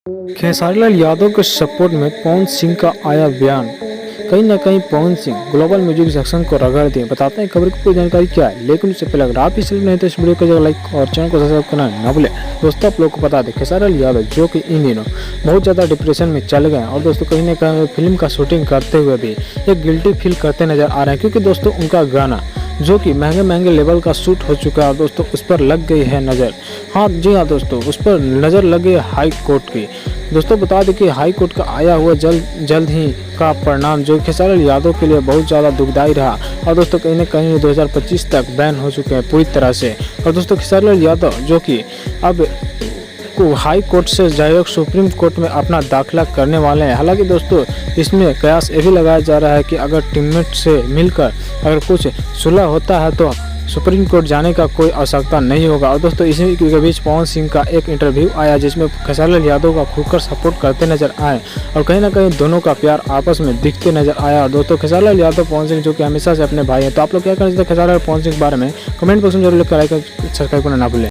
खेसारी लाल यादव के सपोर्ट में पवन सिंह का आया बयान। कहीं ना कहीं Pawan Singh global music section को रगड़ दिए। बताते हैं खबर की पूरी जानकारी क्या है, लेकिन उससे पहले अगर आप इस नहीं तो इस वीडियो को लाइक और चैनल को सब्सक्राइब करना ना भूलें। दोस्तों आप लोग को बता दें खेसारी लाल यादव जो कि इन दिनों बहुत ज़्यादा डिप्रेशन में चल गए और दोस्तों कहीं ना कहीं फिल्म का शूटिंग करते हुए भी एक गिल्टी फील करते नजर आ रहे हैं, क्योंकि दोस्तों उनका गाना जो कि महंगे लेवल का शूट हो चुका है और दोस्तों उस पर लग गई है नज़र। हाँ जी हाँ दोस्तों, उस पर नज़र लग गई हाई कोर्ट की। दोस्तों बता दें कि हाई कोर्ट का आया हुआ जल्द ही का परिणाम जो खेसारी लाल यादव के लिए बहुत ज़्यादा दुखदायी रहा और दोस्तों कहीं ना कहीं 2025 तक बैन हो चुके हैं पूरी तरह से। और दोस्तों खेसारी लाल यादव जो कि अब को हाई कोर्ट से डायरेक्ट सुप्रीम कोर्ट में अपना दाखिला करने वाले हैं। हालांकि दोस्तों इसमें कयास ये भी लगाया जा रहा है कि अगर टीममेट से मिलकर अगर कुछ सुलह होता है तो सुप्रीम कोर्ट जाने का कोई आवश्यकता नहीं होगा। और दोस्तों इसी के बीच पवन सिंह का एक इंटरव्यू आया जिसमें खेसारी लाल यादव का खुलकर सपोर्ट करते नजर आए और कहीं ना कहीं दोनों का प्यार आपस में दिखते नजर आया। और दोस्तों खेसारी लाल यादव पवन सिंह जो कि हमेशा से अपने भाई हैं, तो आप लोग क्या करना चाहते हैं खेसारी लाल पवन सिंह के बारे में कमेंट बॉक्स में जरूर लिखकर सब्सक्राइब करना ना भूलें।